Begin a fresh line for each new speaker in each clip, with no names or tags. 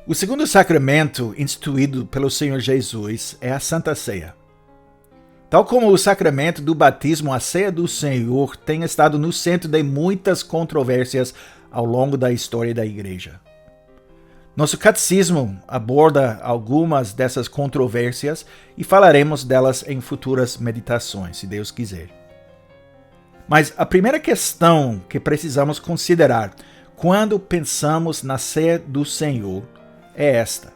O segundo sacramento instituído pelo Senhor Jesus é a Santa Ceia. Tal como o sacramento do batismo, a Ceia do Senhor tem estado no centro de muitas controvérsias ao longo da história da Igreja. Nosso catecismo aborda algumas dessas controvérsias e falaremos delas em futuras meditações, se Deus quiser. Mas a primeira questão que precisamos considerar quando pensamos na Ceia do Senhor é esta: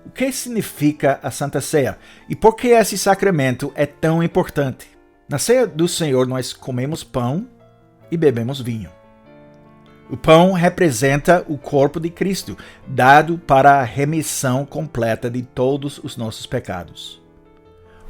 o que significa a Santa Ceia e por que esse sacramento é tão importante? Na Ceia do Senhor nós comemos pão e bebemos vinho. O pão representa o corpo de Cristo, dado para a remissão completa de todos os nossos pecados.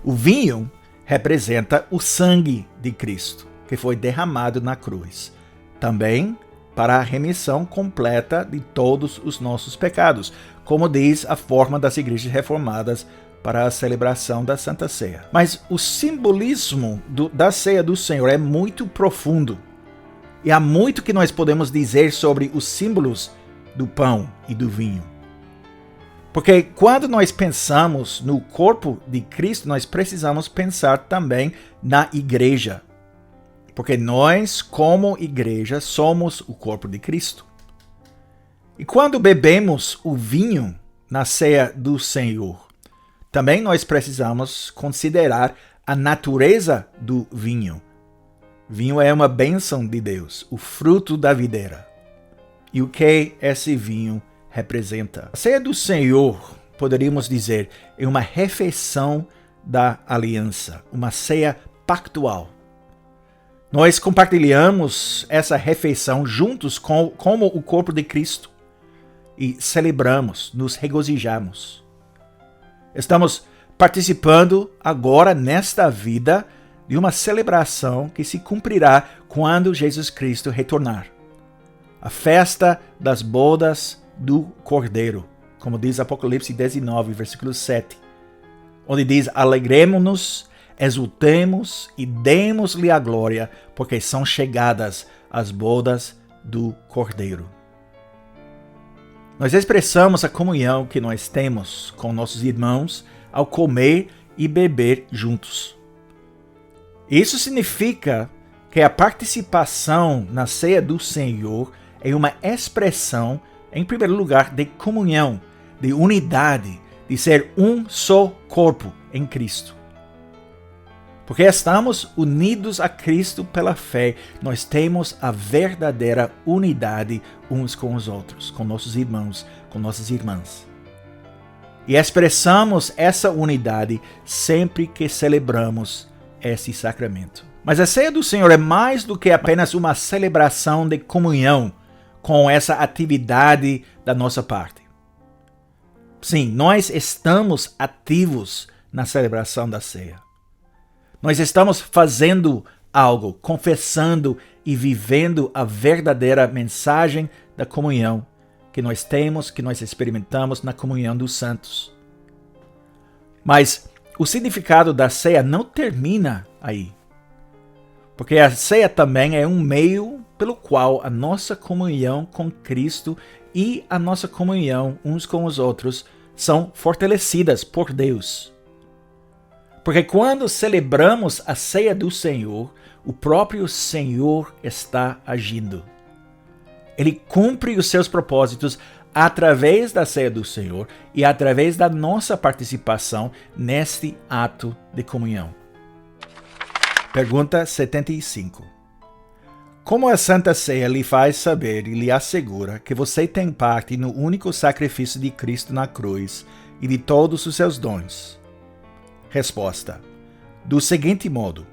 O vinho representa o sangue de Cristo, que foi derramado na cruz, também para a remissão completa de todos os nossos pecados, como diz a forma das igrejas reformadas para a celebração da Santa Ceia. Mas o simbolismo da Ceia do Senhor é muito profundo. E há muito que nós podemos dizer sobre os símbolos do pão e do vinho. Porque quando nós pensamos no corpo de Cristo, nós precisamos pensar também na igreja. Porque nós, como igreja, somos o corpo de Cristo. E quando bebemos o vinho na Ceia do Senhor, também nós precisamos considerar a natureza do vinho. Vinho é uma bênção de Deus, o fruto da videira. E o que esse vinho representa? A Ceia do Senhor, poderíamos dizer, é uma refeição da aliança, uma ceia pactual. Nós compartilhamos essa refeição juntos como o corpo de Cristo e celebramos, nos regozijamos. Estamos participando agora nesta vida de uma celebração que se cumprirá quando Jesus Cristo retornar. A festa das bodas do Cordeiro, como diz Apocalipse 19, versículo 7, onde diz: alegremo-nos, exultemos e demos-lhe a glória, porque são chegadas as bodas do Cordeiro. Nós expressamos a comunhão que nós temos com nossos irmãos ao comer e beber juntos. Isso significa que a participação na Ceia do Senhor é uma expressão, em primeiro lugar, de comunhão, de unidade, de ser um só corpo em Cristo. Porque estamos unidos a Cristo pela fé, nós temos a verdadeira unidade uns com os outros, com nossos irmãos, com nossas irmãs. E expressamos essa unidade sempre que celebramos esse sacramento. Mas a Ceia do Senhor é mais do que apenas uma celebração de comunhão com essa atividade da nossa parte. Sim, nós estamos ativos na celebração da ceia. Nós estamos fazendo algo, confessando e vivendo a verdadeira mensagem da comunhão que nós temos, que nós experimentamos na comunhão dos santos. Mas o significado da ceia não termina aí. Porque a ceia também é um meio pelo qual a nossa comunhão com Cristo e a nossa comunhão uns com os outros são fortalecidas por Deus. Porque quando celebramos a ceia do Senhor, o próprio Senhor está agindo. Ele cumpre os seus propósitos através da ceia do Senhor e através da nossa participação neste ato de comunhão. Pergunta 75. Como a Santa Ceia lhe faz saber e lhe assegura que você tem parte no único sacrifício de Cristo na cruz e de todos os seus dons? Resposta: do seguinte modo: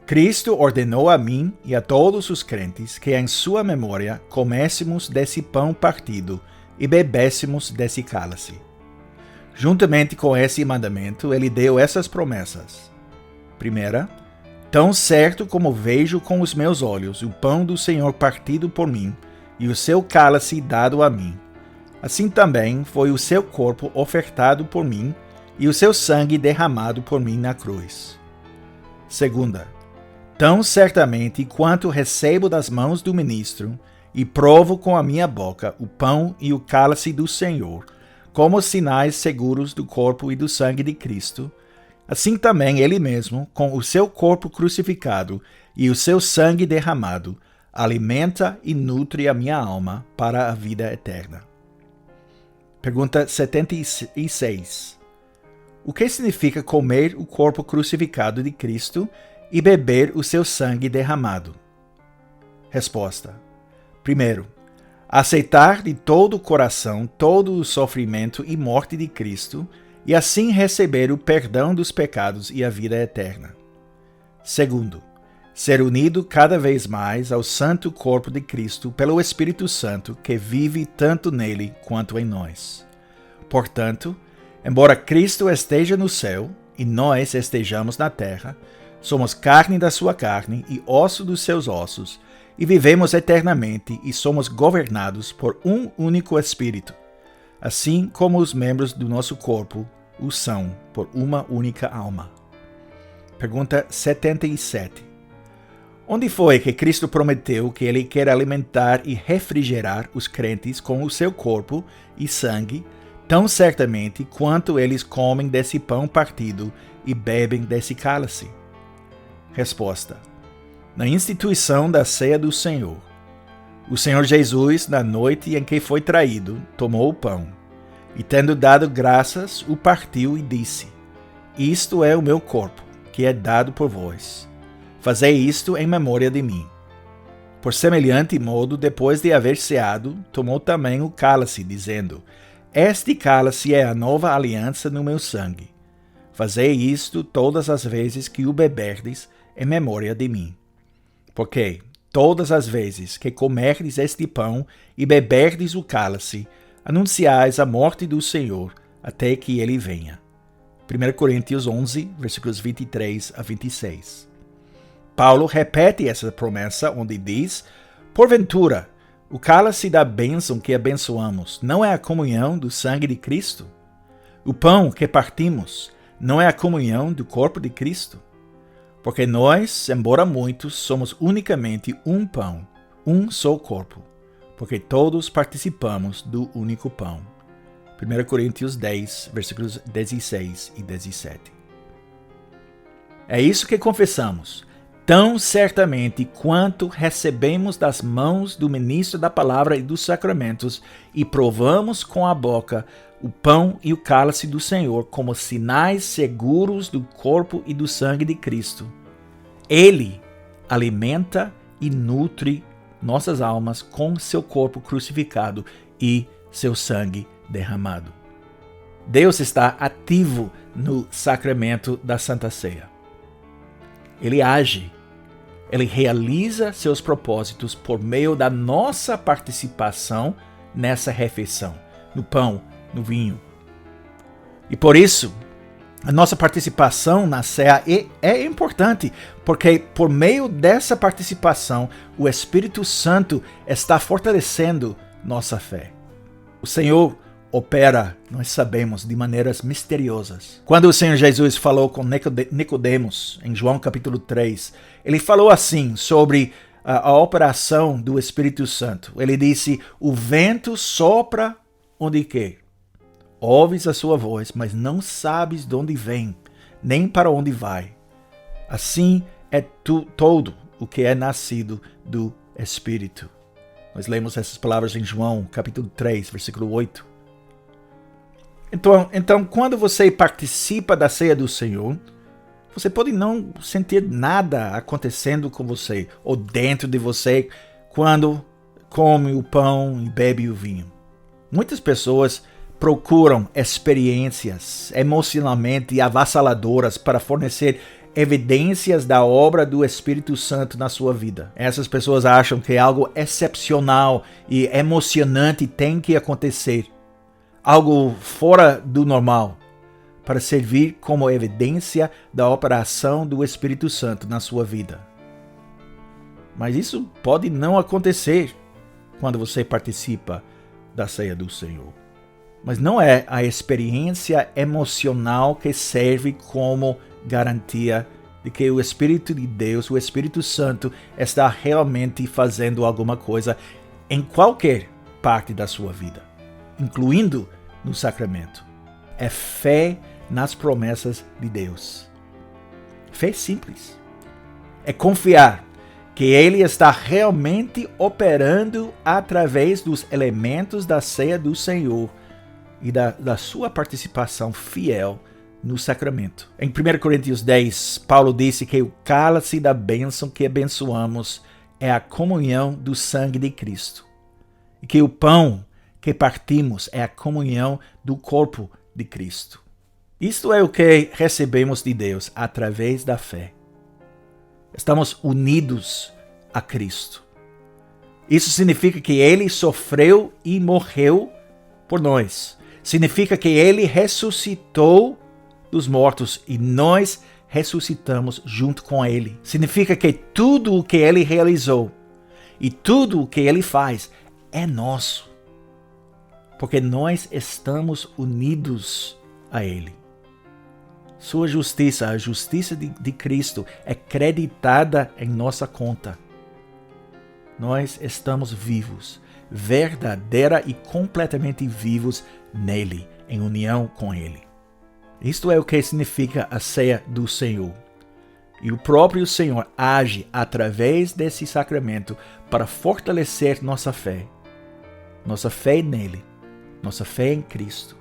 Cristo ordenou a mim e a todos os crentes que em sua memória comêssemos desse pão partido e bebêssemos desse cálice. Juntamente com esse mandamento, ele deu essas promessas. Primeira: tão certo como vejo com os meus olhos o pão do Senhor partido por mim e o seu cálice dado a mim, assim também foi o seu corpo ofertado por mim e o seu sangue derramado por mim na cruz. Segunda: tão certamente quanto recebo das mãos do ministro e provo com a minha boca o pão e o cálice do Senhor, como sinais seguros do corpo e do sangue de Cristo, assim também ele mesmo, com o seu corpo crucificado e o seu sangue derramado, alimenta e nutre a minha alma para a vida eterna. Pergunta 76. O que significa comer o corpo crucificado de Cristo e beber o seu sangue derramado? Resposta. Primeiro, aceitar de todo o coração todo o sofrimento e morte de Cristo e assim receber o perdão dos pecados e a vida eterna. Segundo, ser unido cada vez mais ao santo corpo de Cristo pelo Espírito Santo que vive tanto nele quanto em nós. Portanto, embora Cristo esteja no céu e nós estejamos na terra, somos carne da sua carne e osso dos seus ossos, e vivemos eternamente e somos governados por um único Espírito, assim como os membros do nosso corpo o são por uma única alma. Pergunta 77. Onde foi que Cristo prometeu que ele quer alimentar e refrigerar os crentes com o seu corpo e sangue, tão certamente quanto eles comem desse pão partido e bebem desse cálice? Resposta. Na instituição da ceia do Senhor. O Senhor Jesus, na noite em que foi traído, tomou o pão, e tendo dado graças, o partiu e disse: Isto é o meu corpo, que é dado por vós. Fazei isto em memória de mim. Por semelhante modo, depois de haver ceado, tomou também o cálice, dizendo: Este cálice é a nova aliança no meu sangue. Fazei isto todas as vezes que o beberdes, em memória de mim. Porque todas as vezes que comerdes este pão e beberdes o cálice, anunciais a morte do Senhor até que ele venha. 1 Coríntios 11, versículos 23 a 26. Paulo repete essa promessa onde diz: Porventura, o cálice da bênção que abençoamos não é a comunhão do sangue de Cristo? O pão que partimos não é a comunhão do corpo de Cristo? Porque nós, embora muitos, somos unicamente um pão, um só corpo, porque todos participamos do único pão. 1 Coríntios 10, versículos 16 e 17. É isso que confessamos, tão certamente quanto recebemos das mãos do ministro da palavra e dos sacramentos e provamos com a boca o pão e o cálice do Senhor como sinais seguros do corpo e do sangue de Cristo. Ele alimenta e nutre nossas almas com seu corpo crucificado e seu sangue derramado. Deus está ativo no sacramento da Santa Ceia. Ele age, ele realiza seus propósitos por meio da nossa participação nessa refeição, no pão, no vinho. E por isso, a nossa participação na ceia é importante, porque por meio dessa participação, o Espírito Santo está fortalecendo nossa fé. O Senhor opera, nós sabemos, de maneiras misteriosas. Quando o Senhor Jesus falou com Nicodemos, em João capítulo 3, ele falou assim sobre a operação do Espírito Santo. Ele disse: o vento sopra onde quer. Ouves a sua voz, mas não sabes de onde vem, nem para onde vai. Assim é todo o que é nascido do Espírito. Nós lemos essas palavras em João, capítulo 3, versículo 8. Então, quando você participa da ceia do Senhor, você pode não sentir nada acontecendo com você ou dentro de você quando come o pão e bebe o vinho. Muitas pessoas procuram experiências emocionalmente avassaladoras para fornecer evidências da obra do Espírito Santo na sua vida. Essas pessoas acham que algo excepcional e emocionante tem que acontecer, algo fora do normal, para servir como evidência da operação do Espírito Santo na sua vida. Mas isso pode não acontecer quando você participa da ceia do Senhor. Mas não é a experiência emocional que serve como garantia de que o Espírito de Deus, o Espírito Santo, está realmente fazendo alguma coisa em qualquer parte da sua vida, incluindo no sacramento. É fé nas promessas de Deus. Fé simples. É confiar que Ele está realmente operando através dos elementos da ceia do Senhor e da sua participação fiel no sacramento. Em 1 Coríntios 10, Paulo disse que o cálice da bênção que abençoamos é a comunhão do sangue de Cristo. E que o pão que partimos é a comunhão do corpo de Cristo. Isto é o que recebemos de Deus através da fé. Estamos unidos a Cristo. Isso significa que Ele sofreu e morreu por nós. Significa que Ele ressuscitou dos mortos e nós ressuscitamos junto com Ele. Significa que tudo o que Ele realizou e tudo o que Ele faz é nosso. Porque nós estamos unidos a Ele. Sua justiça, a justiça de Cristo, é creditada em nossa conta. Nós estamos vivos, verdadeira e completamente vivos nele, em união com Ele. Isto é o que significa a ceia do Senhor. E o próprio Senhor age através desse sacramento para fortalecer nossa fé nele, nossa fé em Cristo,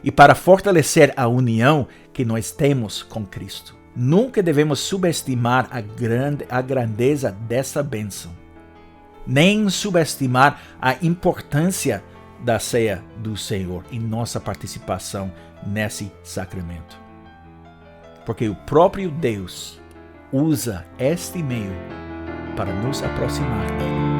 e para fortalecer a união que nós temos com Cristo. Nunca devemos subestimar a grandeza dessa bênção, nem subestimar a importância da ceia do Senhor e nossa participação nesse sacramento. Porque o próprio Deus usa este meio para nos aproximar dele.